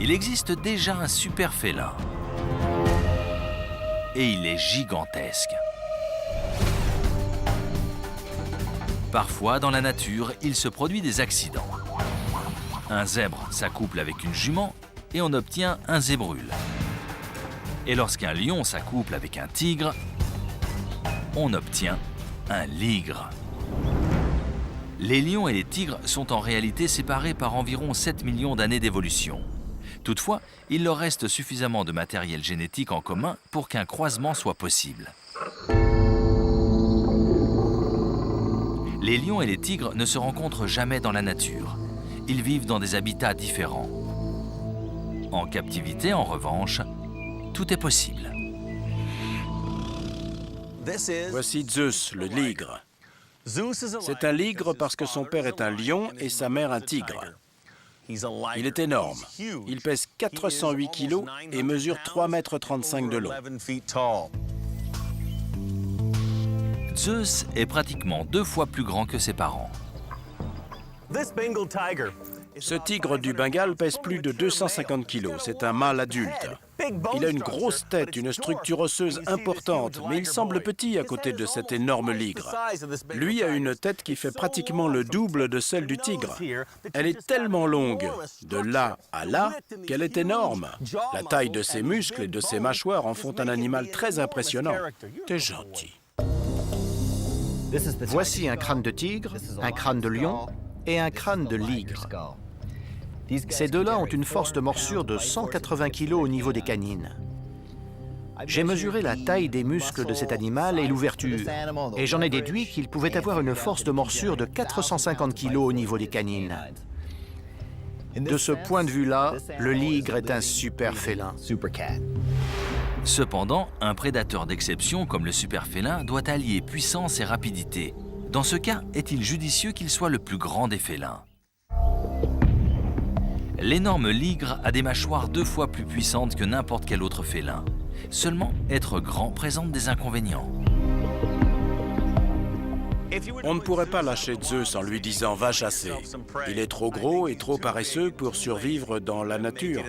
Il existe déjà un super félin. Et il est gigantesque. Parfois, dans la nature, il se produit des accidents. Un zèbre s'accouple avec une jument et on obtient un zébrule. Et lorsqu'un lion s'accouple avec un tigre, on obtient un ligre. Les lions et les tigres sont en réalité séparés par environ 7 millions d'années d'évolution. Toutefois, il leur reste suffisamment de matériel génétique en commun pour qu'un croisement soit possible. Les lions et les tigres ne se rencontrent jamais dans la nature. Ils vivent dans des habitats différents. En captivité, en revanche, tout est possible. Voici Zeus, le ligre. C'est un ligre parce que son père est un lion et sa mère un tigre. Il est énorme. Il pèse 408 kilos et mesure 3,35 m de long. Zeus est pratiquement 2 fois plus grand que ses parents. Ce tigre du Bengale pèse plus de 250 kilos. C'est un mâle adulte. Il a une grosse tête, une structure osseuse importante, mais il semble petit à côté de cet énorme ligre. Lui a une tête qui fait pratiquement le double de celle du tigre. Elle est tellement longue, de là à là, qu'elle est énorme. La taille de ses muscles et de ses mâchoires en font un animal très impressionnant. T'es gentil. Voici un crâne de tigre, un crâne de lion et un crâne de ligre. Ces deux-là ont une force de morsure de 180 kg au niveau des canines. J'ai mesuré la taille des muscles de cet animal et l'ouverture, et j'en ai déduit qu'il pouvait avoir une force de morsure de 450 kg au niveau des canines. De ce point de vue-là, le ligre est un super félin. Cependant, un prédateur d'exception comme le super félin doit allier puissance et rapidité. Dans ce cas, est-il judicieux qu'il soit le plus grand des félins? L'énorme ligre a des mâchoires 2 fois plus puissantes que n'importe quel autre félin. Seulement, être grand présente des inconvénients. On ne pourrait pas lâcher Zeus en lui disant « va chasser ». Il est trop gros et trop paresseux pour survivre dans la nature.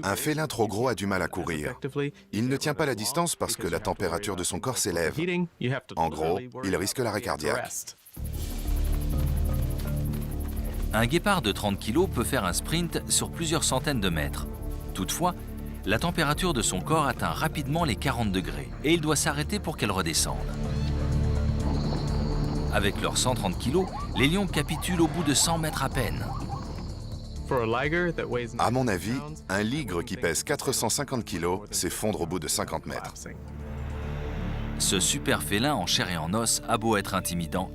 Un félin trop gros a du mal à courir. Il ne tient pas la distance parce que la température de son corps s'élève. En gros, il risque l'arrêt cardiaque. Un guépard de 30 kg peut faire un sprint sur plusieurs centaines de mètres. Toutefois, la température de son corps atteint rapidement les 40 degrés et il doit s'arrêter pour qu'elle redescende. Avec leurs 130 kg, les lions capitulent au bout de 100 mètres à peine. À mon avis, un ligre qui pèse 450 kg s'effondre au bout de 50 mètres. Ce super félin en chair et en os a beau être intimidant,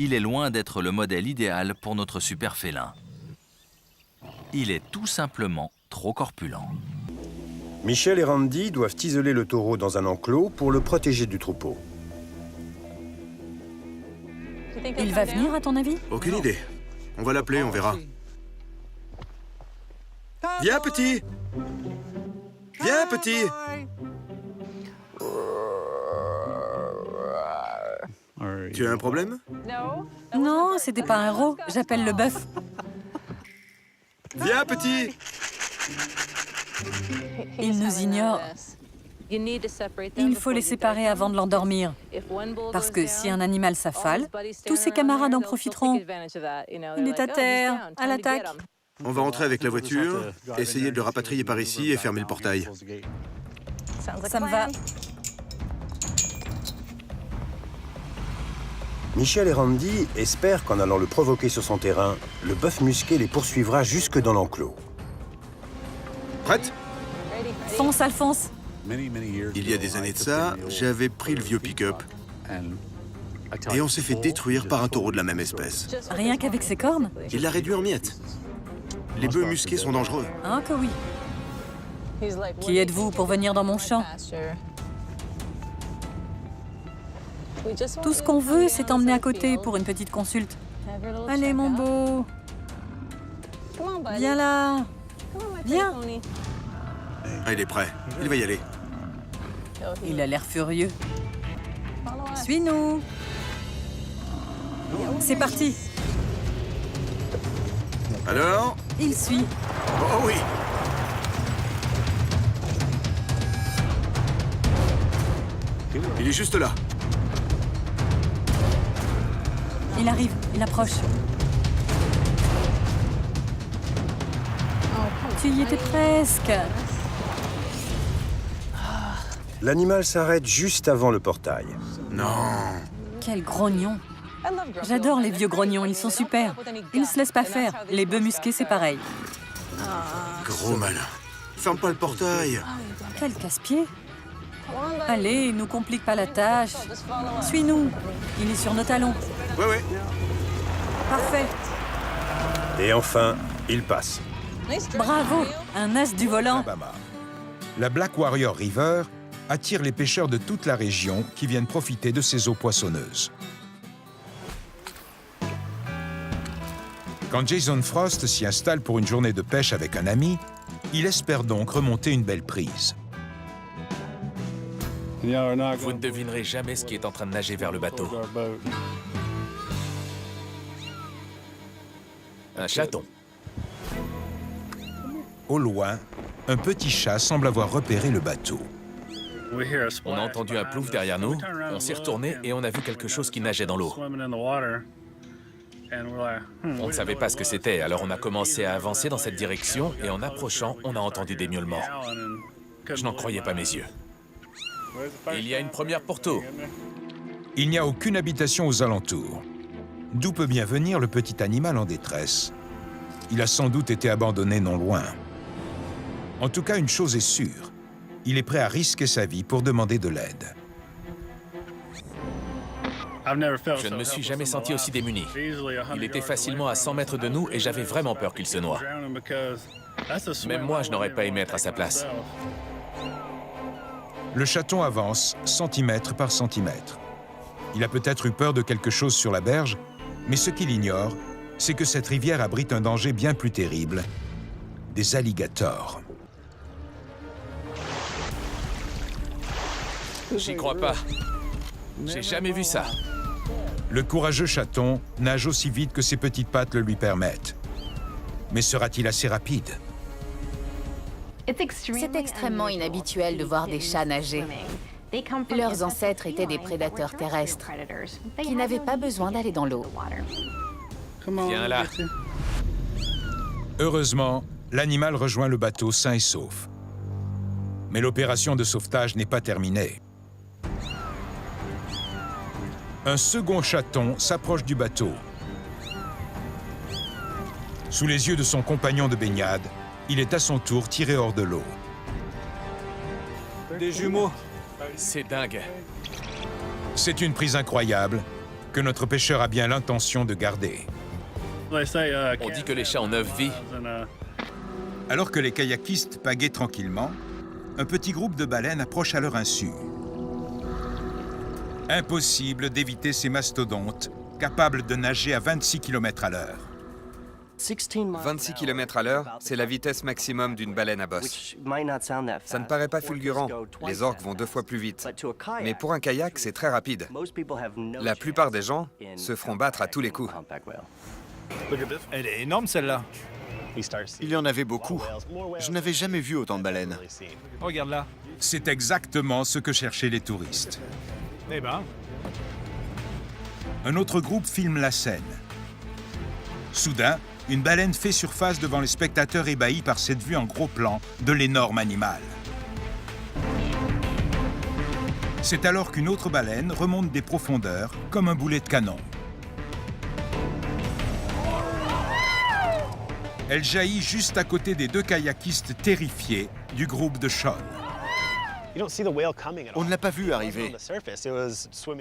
il est loin d'être le modèle idéal pour notre super félin. Il est tout simplement trop corpulent. Michel et Randy doivent isoler le taureau dans un enclos pour le protéger du troupeau. Il va venir, à ton avis? Aucune idée. On va l'appeler, on verra. Viens, petit! Viens, petit! Tu as un problème? Non, c'était pas un héros. J'appelle le bœuf. Viens, petit! Il nous ignore. Il faut les séparer avant de l'endormir. Parce que si un animal s'affale, tous ses camarades en profiteront. Il est à terre, à l'attaque. On va rentrer avec la voiture, essayer de le rapatrier par ici et fermer le portail. Ça me va. Michel et Randy espèrent qu'en allant le provoquer sur son terrain, le bœuf musqué les poursuivra jusque dans l'enclos. Prête? Fonce, Alphonse. Il y a des années de ça, j'avais pris le vieux pick-up. Et on s'est fait détruire par un taureau de la même espèce. Rien qu'avec ses cornes? Il l'a réduit en miettes. Les bœufs musqués sont dangereux. Hein que oui. Qui êtes-vous pour venir dans mon champ? Tout ce qu'on veut, c'est t'emmener à côté pour une petite consulte. Allez, mon beau. Viens là. Viens. Ah, il est prêt. Il va y aller. Il a l'air furieux. Suis-nous. C'est parti. Alors? Il suit. Oh oui! Il est juste là. Il arrive, il approche. Tu y étais presque. L'animal s'arrête juste avant le portail. Non. Quel grognon. J'adore les vieux grognons, ils sont super. Ils ne se laissent pas faire. Les bœufs musqués, c'est pareil. Gros malin. Ferme pas le portail. Quel casse-pied. Allez, nous complique pas la tâche. Suis-nous. Il est sur nos talons. Ouais. Parfait. Et enfin, il passe. Bravo, un as du volant. Alabama. La Black Warrior River attire les pêcheurs de toute la région qui viennent profiter de ses eaux poissonneuses. Quand Jason Frost s'y installe pour une journée de pêche avec un ami, il espère donc remonter une belle prise. Vous ne devinerez jamais ce qui est en train de nager vers le bateau. Un chaton. Au loin, un petit chat semble avoir repéré le bateau. On a entendu un plouf derrière nous, on s'est retourné et on a vu quelque chose qui nageait dans l'eau. On ne savait pas ce que c'était, alors on a commencé à avancer dans cette direction et en approchant, on a entendu des miaulements. Je n'en croyais pas mes yeux. Il y a une première pour tout. Il n'y a aucune habitation aux alentours. D'où peut bien venir le petit animal en détresse? Il a sans doute été abandonné non loin. En tout cas, une chose est sûre. Il est prêt à risquer sa vie pour demander de l'aide. Je ne me suis jamais senti aussi démuni. Il était facilement à 100 mètres de nous et j'avais vraiment peur qu'il se noie. Même moi, je n'aurais pas aimé être à sa place. Le chaton avance centimètre par centimètre. Il a peut-être eu peur de quelque chose sur la berge, mais ce qu'il ignore, c'est que cette rivière abrite un danger bien plus terrible, des alligators. J'y crois pas. J'ai jamais vu ça. Le courageux chaton nage aussi vite que ses petites pattes le lui permettent. Mais sera-t-il assez rapide? C'est extrêmement inhabituel de voir des chats nager. Leurs ancêtres étaient des prédateurs terrestres qui n'avaient pas besoin d'aller dans l'eau. Viens là. Heureusement, l'animal rejoint le bateau sain et sauf. Mais l'opération de sauvetage n'est pas terminée. Un second chaton s'approche du bateau. Sous les yeux de son compagnon de baignade, il est à son tour tiré hors de l'eau. Des jumeaux. C'est dingue. C'est une prise incroyable que notre pêcheur a bien l'intention de garder. On dit que les chats ont 9 vies. Alors que les kayakistes pagaient tranquillement, un petit groupe de baleines approche à leur insu. Impossible d'éviter ces mastodontes capables de nager à 26 km à l'heure. 26 km à l'heure, c'est la vitesse maximum d'une baleine à bosse. Ça ne paraît pas fulgurant, les orques vont 2 fois plus vite. Mais pour un kayak, c'est très rapide. La plupart des gens se feront battre à tous les coups. Elle est énorme celle-là. Il y en avait beaucoup. Je n'avais jamais vu autant de baleines. Regarde là. C'est exactement ce que cherchaient les touristes. Eh ben. Un autre groupe filme la scène. Soudain, une baleine fait surface devant les spectateurs ébahis par cette vue en gros plan de l'énorme animal. C'est alors qu'une autre baleine remonte des profondeurs comme un boulet de canon. Elle jaillit juste à côté des 2 kayakistes terrifiés du groupe de Sean. On ne l'a pas vue arriver.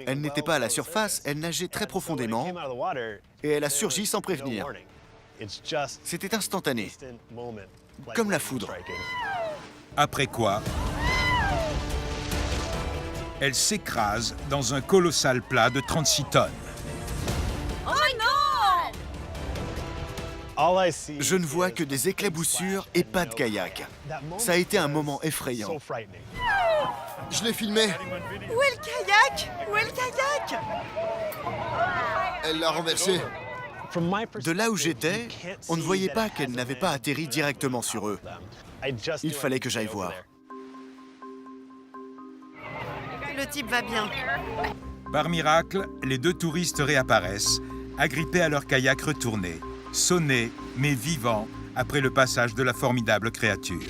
Elle n'était pas à la surface, elle nageait très profondément et elle a surgi sans prévenir. C'était instantané, comme la foudre. Après quoi, elle s'écrase dans un colossal plat de 36 tonnes. Oh non! Je ne vois que des éclaboussures et pas de kayak. Ça a été un moment effrayant. Je l'ai filmé. Où est le kayak? Où est le kayak? Elle l'a renversé. De là où j'étais, on ne voyait pas qu'elle n'avait pas atterri directement sur eux. Il fallait que j'aille voir. Le type va bien. Par miracle, les deux touristes réapparaissent, agrippés à leur kayak retourné, sonnés mais vivants après le passage de la formidable créature.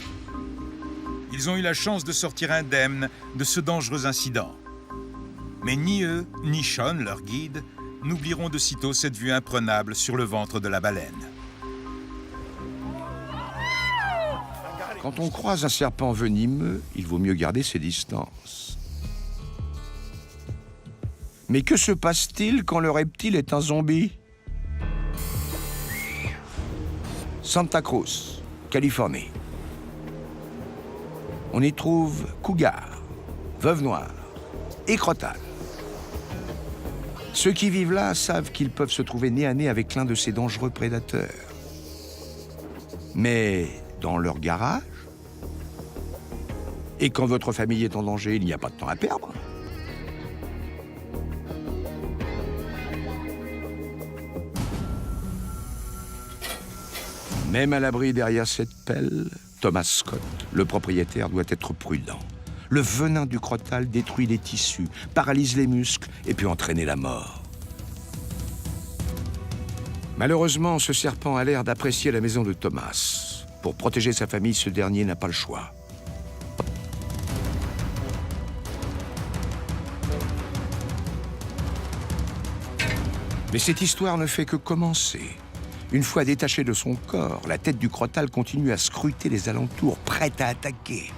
Ils ont eu la chance de sortir indemnes de ce dangereux incident. Mais ni eux, ni Sean, leur guide, n'oublieront de sitôt cette vue imprenable sur le ventre de la baleine. Quand on croise un serpent venimeux, il vaut mieux garder ses distances. Mais que se passe-t-il quand le reptile est un zombie? Santa Cruz, Californie. On y trouve cougar, veuve noire et crotale. Ceux qui vivent là savent qu'ils peuvent se trouver nez à nez avec l'un de ces dangereux prédateurs. Mais dans leur garage, et quand votre famille est en danger, il n'y a pas de temps à perdre. Même à l'abri derrière cette pelle, Thomas Scott, le propriétaire, doit être prudent. Le venin du crotal détruit les tissus, paralyse les muscles et peut entraîner la mort. Malheureusement, ce serpent a l'air d'apprécier la maison de Thomas. Pour protéger sa famille, ce dernier n'a pas le choix. Mais cette histoire ne fait que commencer. Une fois détachée de son corps, la tête du crotal continue à scruter les alentours, prête à attaquer.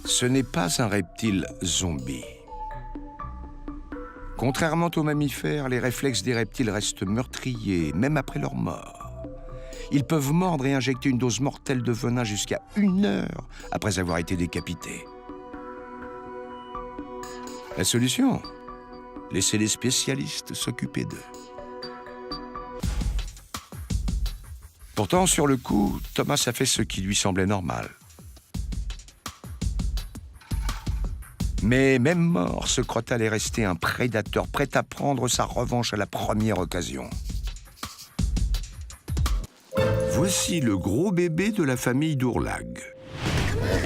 Ce n'est pas un reptile zombie. Contrairement aux mammifères, les réflexes des reptiles restent meurtriers, même après leur mort. Ils peuvent mordre et injecter une dose mortelle de venin jusqu'à 1 heure après avoir été décapités. La solution? Laisser les spécialistes s'occuper d'eux. Pourtant, sur le coup, Thomas a fait ce qui lui semblait normal. Mais même mort, ce crotal est resté un prédateur prêt à prendre sa revanche à la première occasion. Voici le gros bébé de la famille d'Ourlag.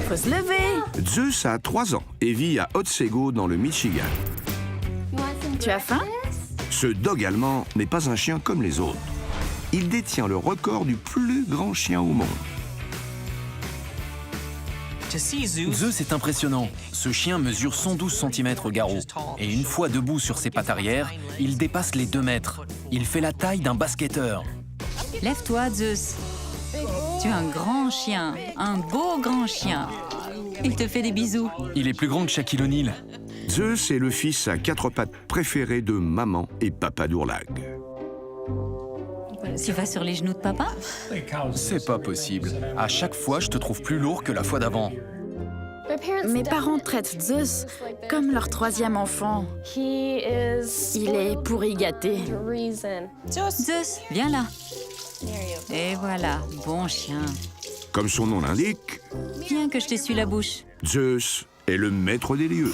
Faut se lever. Zeus a 3 ans et vit à Otsego dans le Michigan. Tu as faim? Ce dog allemand n'est pas un chien comme les autres. Il détient le record du plus grand chien au monde. Zeus est impressionnant. Ce chien mesure 112 cm au garrot. Et une fois debout sur ses pattes arrière, il dépasse les 2 mètres. Il fait la taille d'un basketteur. Lève-toi, Zeus. Tu es un grand chien, un beau grand chien. Il te fait des bisous. Il est plus grand que Shaquille O'Neal. Zeus est le fils à 4 pattes préféré de maman et papa d'Ourlag. Tu vas sur les genoux de papa? C'est pas possible. À chaque fois, je te trouve plus lourd que la fois d'avant. Mes parents traitent Zeus comme leur 3e enfant. Il est pourri gâté. Zeus, viens là. Et voilà, bon chien. Comme son nom l'indique, Viens que je t'essuie la bouche. Zeus est le maître des lieux.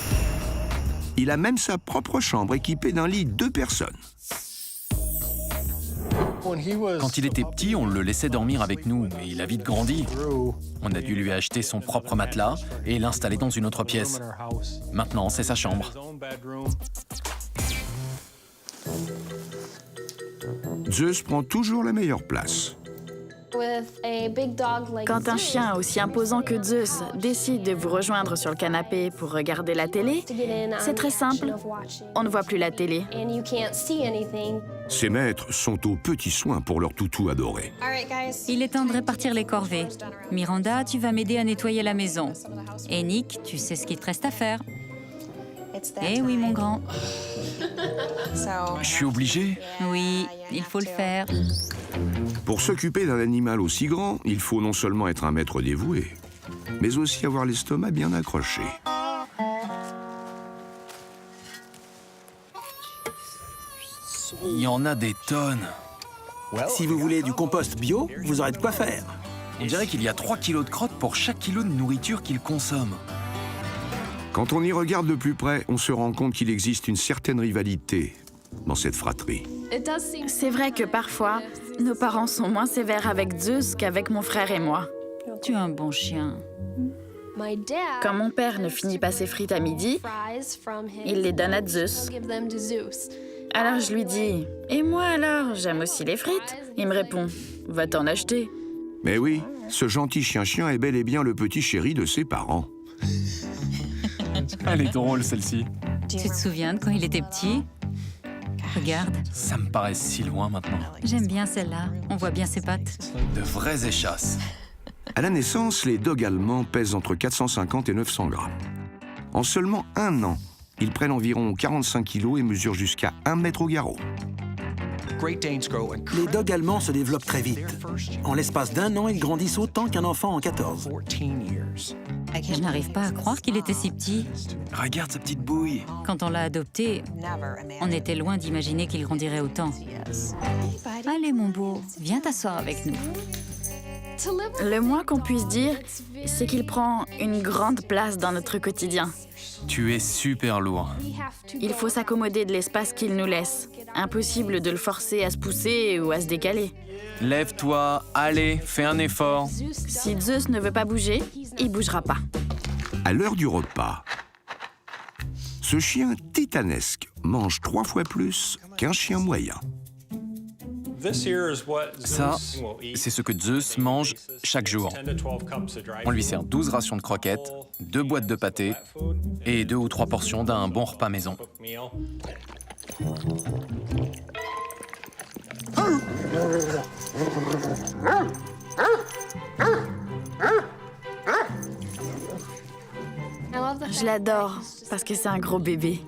Il a même sa propre chambre équipée d'un lit 2 personnes. Quand il était petit, on le laissait dormir avec nous, mais il a vite grandi. On a dû lui acheter son propre matelas et l'installer dans une autre pièce. Maintenant, c'est sa chambre. Zeus prend toujours la meilleure place. Quand un chien aussi imposant que Zeus décide de vous rejoindre sur le canapé pour regarder la télé, c'est très simple. On ne voit plus la télé. Ses maîtres sont aux petits soins pour leur toutou adoré. Il est temps de répartir les corvées. Miranda, tu vas m'aider à nettoyer la maison. Et Nick, tu sais ce qu'il te reste à faire. Eh oui, mon grand. Je suis obligé? Oui, il faut le faire. Pour s'occuper d'un animal aussi grand, il faut non seulement être un maître dévoué, mais aussi avoir l'estomac bien accroché. Il y en a des tonnes. Si vous voulez du compost bio, vous aurez de quoi faire. On dirait qu'il y a 3 kilos de crottes pour chaque kilo de nourriture qu'il consomme. Quand on y regarde de plus près, on se rend compte qu'il existe une certaine rivalité dans cette fratrie. C'est vrai que parfois, nos parents sont moins sévères avec Zeus qu'avec mon frère et moi. Tu es un bon chien. Quand mon père ne finit pas ses frites à midi, il les donne à Zeus. Alors je lui dis « Et moi alors, j'aime aussi les frites ?» Il me répond « Va t'en acheter. » Mais oui, ce gentil chien-chien est bel et bien le petit chéri de ses parents. Elle est drôle, celle-ci. Tu te souviens de quand il était petit? Regarde. Ça me paraît si loin maintenant. J'aime bien celle-là. On voit bien ses pattes. De vraies échasses. À la naissance, les dogs allemands pèsent entre 450 et 900 grammes. En seulement 1 an, ils prennent environ 45 kilos et mesurent jusqu'à 1 mètre au garrot. Les dogs allemands se développent très vite. En l'espace d'1 an, ils grandissent autant qu'un enfant en 14. Je n'arrive pas à croire qu'il était si petit. Regarde sa petite bouille. Quand on l'a adopté, on était loin d'imaginer qu'il grandirait autant. Allez, mon beau, viens t'asseoir avec nous. Le moins qu'on puisse dire, c'est qu'il prend une grande place dans notre quotidien. Tu es super lourd. Il faut s'accommoder de l'espace qu'il nous laisse. Impossible de le forcer à se pousser ou à se décaler. Lève-toi, allez, fais un effort. Si Zeus ne veut pas bouger, il bougera pas. À l'heure du repas, ce chien titanesque mange 3 fois plus qu'un chien moyen. Ça, c'est ce que Zeus mange chaque jour. On lui sert 12 rations de croquettes, 2 boîtes de pâté et 2 ou 3 portions d'un bon repas maison. Je l'adore parce que c'est un gros bébé.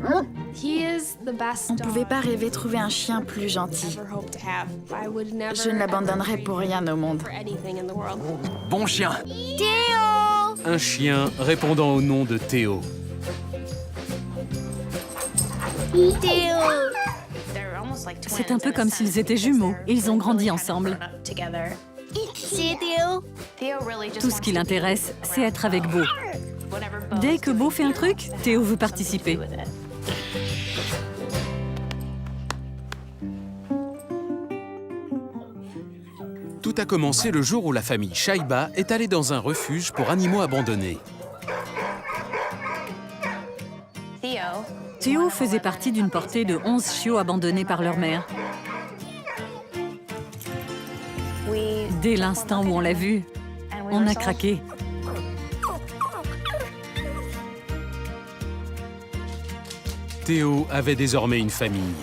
On ne pouvait pas rêver trouver un chien plus gentil. Je ne l'abandonnerai pour rien au monde. Bon chien! Théo! Un chien répondant au nom de Théo. Théo! C'est un peu comme s'ils étaient jumeaux. Ils ont grandi ensemble. C'est Théo! Tout ce qui l'intéresse, c'est être avec Beau. Dès que Beau fait un truc, Théo veut participer. Tout a commencé le jour où la famille Shaiba est allée dans un refuge pour animaux abandonnés. Théo faisait partie d'une portée de 11 chiots abandonnés par leur mère. Dès l'instant où on l'a vu, on a craqué. Théo avait désormais une famille.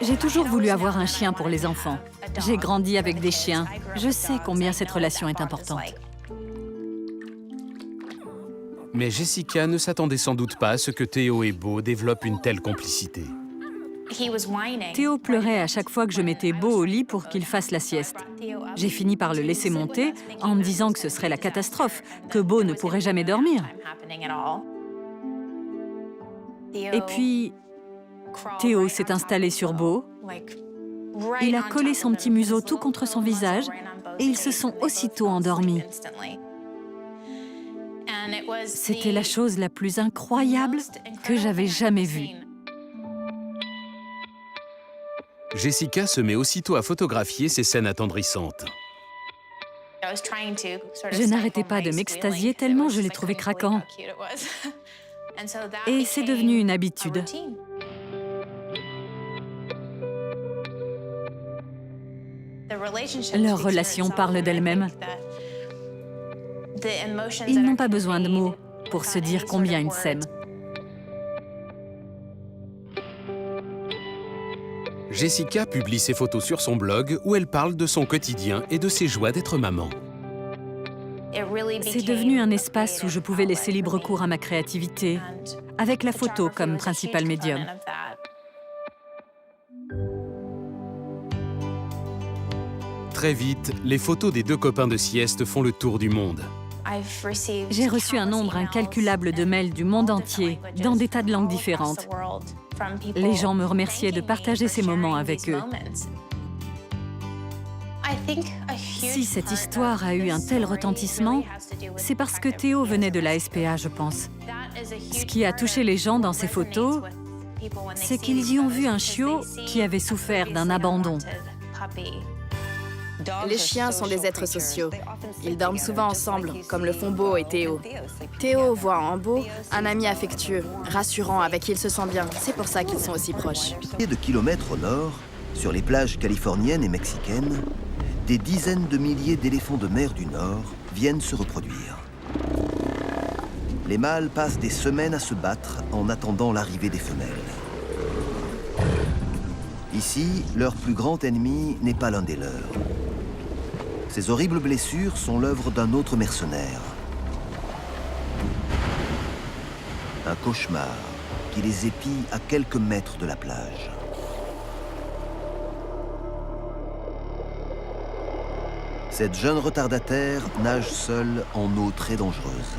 J'ai toujours voulu avoir un chien pour les enfants. J'ai grandi avec des chiens. Je sais combien cette relation est importante. Mais Jessica ne s'attendait sans doute pas à ce que Théo et Beau développent une telle complicité. Théo pleurait à chaque fois que je mettais Beau au lit pour qu'il fasse la sieste. J'ai fini par le laisser monter en me disant que ce serait la catastrophe, que Beau ne pourrait jamais dormir. Et puis, Théo s'est installé sur Beau. Il a collé son petit museau tout contre son visage et ils se sont aussitôt endormis. C'était la chose la plus incroyable que j'avais jamais vue. Jessica se met aussitôt à photographier ces scènes attendrissantes. Je n'arrêtais pas de m'extasier tellement je les trouvais craquants. Et c'est devenu une habitude. Leur relation parle d'elle-même. Ils n'ont pas besoin de mots pour se dire combien ils s'aiment. Jessica publie ses photos sur son blog où elle parle de son quotidien et de ses joies d'être maman. C'est devenu un espace où je pouvais laisser libre cours à ma créativité, avec la photo comme principal médium. Très vite, les photos des 2 copains de sieste font le tour du monde. J'ai reçu un nombre incalculable de mails du monde entier, dans des tas de langues différentes. Les gens me remerciaient de partager ces moments avec eux. Si cette histoire a eu un tel retentissement, c'est parce que Théo venait de la SPA, je pense. Ce qui a touché les gens dans ces photos, c'est qu'ils y ont vu un chiot qui avait souffert d'un abandon. Les chiens sont des êtres sociaux. Ils dorment souvent ensemble, comme le font Beau et Théo. Théo voit en Beau un ami affectueux, rassurant, avec qui il se sent bien. C'est pour ça qu'ils sont aussi proches. De kilomètres au nord, sur les plages californiennes et mexicaines, des dizaines de milliers d'éléphants de mer du Nord viennent se reproduire. Les mâles passent des semaines à se battre en attendant l'arrivée des femelles. Ici, leur plus grand ennemi n'est pas l'un des leurs. Ces horribles blessures sont l'œuvre d'un autre mercenaire. Un cauchemar qui les épie à quelques mètres de la plage. Cette jeune retardataire nage seule en eau très dangereuse.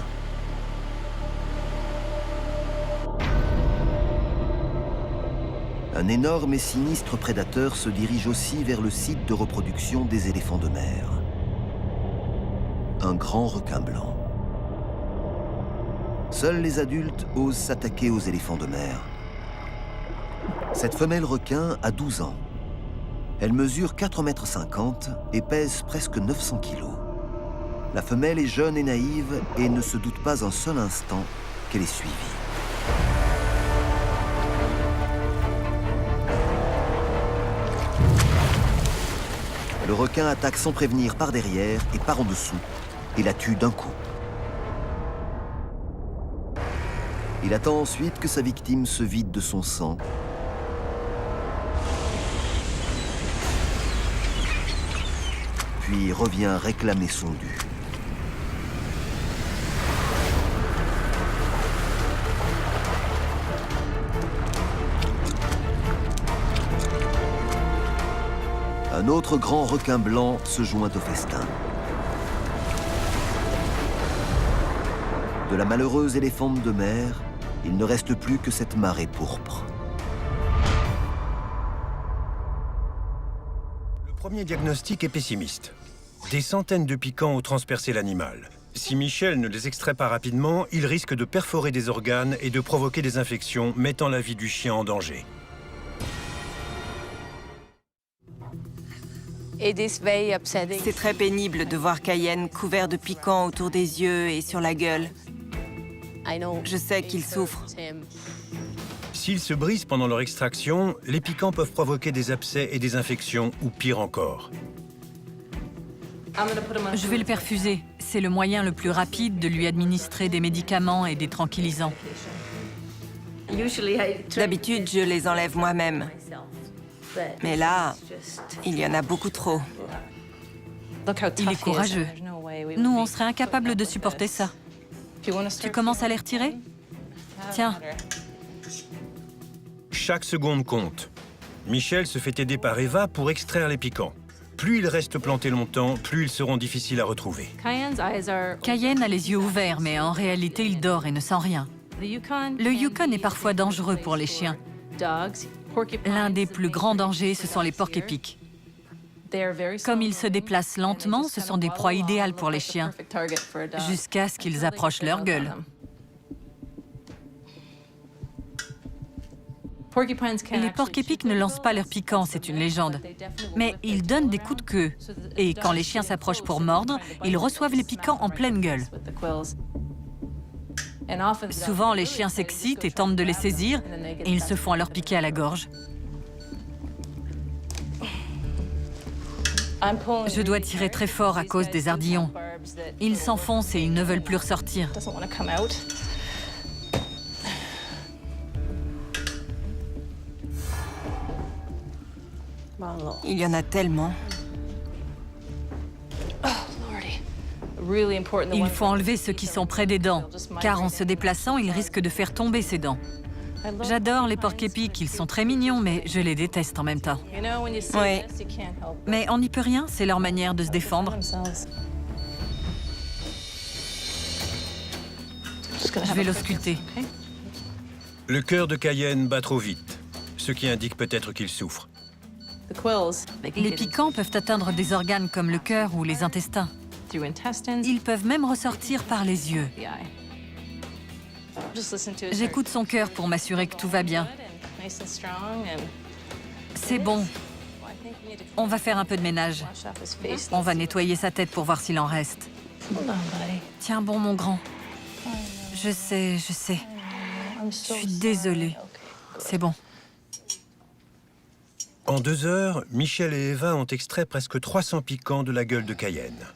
Un énorme et sinistre prédateur se dirige aussi vers le site de reproduction des éléphants de mer. Un grand requin blanc. Seuls les adultes osent s'attaquer aux éléphants de mer. Cette femelle requin a 12 ans. Elle mesure 4,50 m et pèse presque 900 kg. La femelle est jeune et naïve et ne se doute pas un seul instant qu'elle est suivie. Le requin attaque sans prévenir par derrière et par en dessous et la tue d'un coup. Il attend ensuite que sa victime se vide de son sang. Puis revient réclamer son dû. Un autre grand requin blanc se joint au festin. De la malheureuse éléphante de mer, il ne reste plus que cette marée pourpre. Le premier diagnostic est pessimiste. Des centaines de piquants ont transpercé l'animal. Si Michel ne les extrait pas rapidement, il risque de perforer des organes et de provoquer des infections, mettant la vie du chien en danger. C'est très pénible de voir Cayenne couvert de piquants autour des yeux et sur la gueule. Je sais qu'il souffre. S'ils se brisent pendant leur extraction, les piquants peuvent provoquer des abcès et des infections, ou pire encore. Je vais le perfuser. C'est le moyen le plus rapide de lui administrer des médicaments et des tranquillisants. D'habitude, je les enlève moi-même. Mais là, il y en a beaucoup trop. Il est courageux. Nous, on serait incapables de supporter ça. Tu commences à les retirer? Tiens. Chaque seconde compte. Michel se fait aider par Eva pour extraire les piquants. Plus ils restent plantés longtemps, plus ils seront difficiles à retrouver. Cayenne a les yeux ouverts, mais en réalité, il dort et ne sent rien. Le Yukon est parfois dangereux pour les chiens. L'un des plus grands dangers, ce sont les porcs-épics. Comme ils se déplacent lentement, ce sont des proies idéales pour les chiens, jusqu'à ce qu'ils approchent leur gueule. Les porcs-épics ne lancent pas leurs piquants, c'est une légende. Mais ils donnent des coups de queue. Et quand les chiens s'approchent pour mordre, ils reçoivent les piquants en pleine gueule. Souvent, les chiens s'excitent et tentent de les saisir, et ils se font alors piquer à la gorge. Je dois tirer très fort à cause des ardillons. Ils s'enfoncent et ils ne veulent plus ressortir. Il y en a tellement. Il faut enlever ceux qui sont près des dents, car en se déplaçant, ils risquent de faire tomber ses dents. J'adore les porcs-épics, ils sont très mignons, mais je les déteste en même temps. Oui. Mais on n'y peut rien, c'est leur manière de se défendre. Je vais l'ausculter. Le cœur de Cayenne bat trop vite, ce qui indique peut-être qu'il souffre. Les piquants peuvent atteindre des organes comme le cœur ou les intestins. Ils peuvent même ressortir par les yeux. J'écoute son cœur pour m'assurer que tout va bien. C'est bon. On va faire un peu de ménage. On va nettoyer sa tête pour voir s'il en reste. Tiens bon, mon grand. Je sais. Je suis désolée. C'est bon. En 2 heures, Michel et Eva ont extrait presque 300 piquants de la gueule de Cayenne.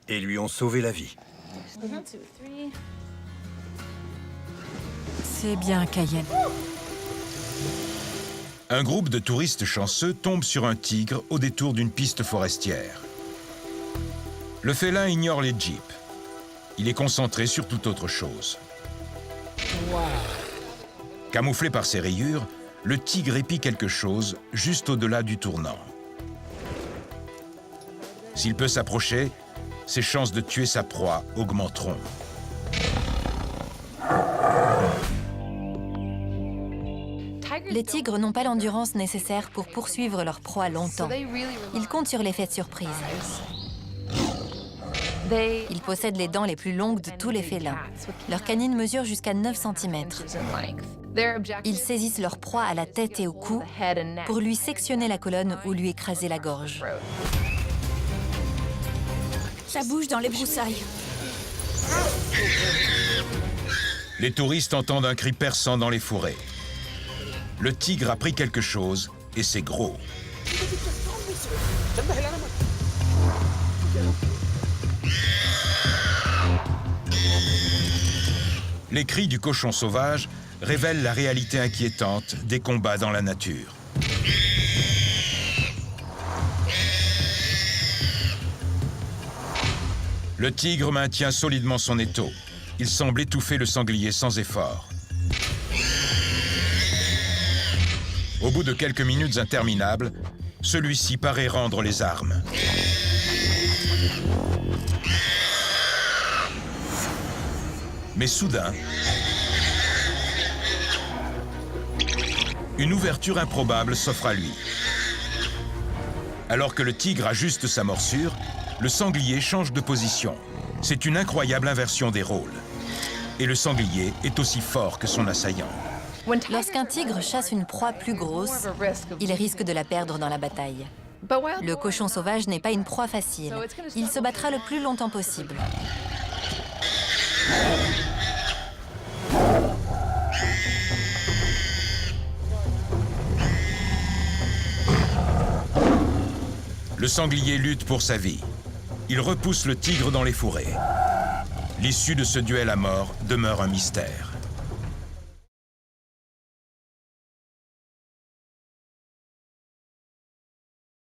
Et lui ont sauvé la vie. C'est bien, Cayenne. Un groupe de touristes chanceux tombe sur un tigre au détour d'une piste forestière. Le félin ignore les jeeps. Il est concentré sur toute autre chose. Camouflé par ses rayures, le tigre épie quelque chose juste au-delà du tournant. S'il peut s'approcher, ses chances de tuer sa proie augmenteront. Les tigres n'ont pas l'endurance nécessaire pour poursuivre leur proie longtemps. Ils comptent sur l'effet de surprise. Ils possèdent les dents les plus longues de tous les félins. Leurs canines mesurent jusqu'à 9 cm. Ils saisissent leur proie à la tête et au cou pour lui sectionner la colonne ou lui écraser la gorge. Ça bouge dans les broussailles. Les touristes entendent un cri perçant dans les fourrés. Le tigre a pris quelque chose et c'est gros. Les cris du cochon sauvage révèlent la réalité inquiétante des combats dans la nature. Le tigre maintient solidement son étau. Il semble étouffer le sanglier sans effort. Au bout de quelques minutes interminables, celui-ci paraît rendre les armes. Mais soudain, une ouverture improbable s'offre à lui. Alors que le tigre ajuste sa morsure, le sanglier change de position. C'est une incroyable inversion des rôles. Et le sanglier est aussi fort que son assaillant. Lorsqu'un tigre chasse une proie plus grosse, il risque de la perdre dans la bataille. Le cochon sauvage n'est pas une proie facile. Il se battra le plus longtemps possible. Le sanglier lutte pour sa vie. Il repousse le tigre dans les fourrés. L'issue de ce duel à mort demeure un mystère.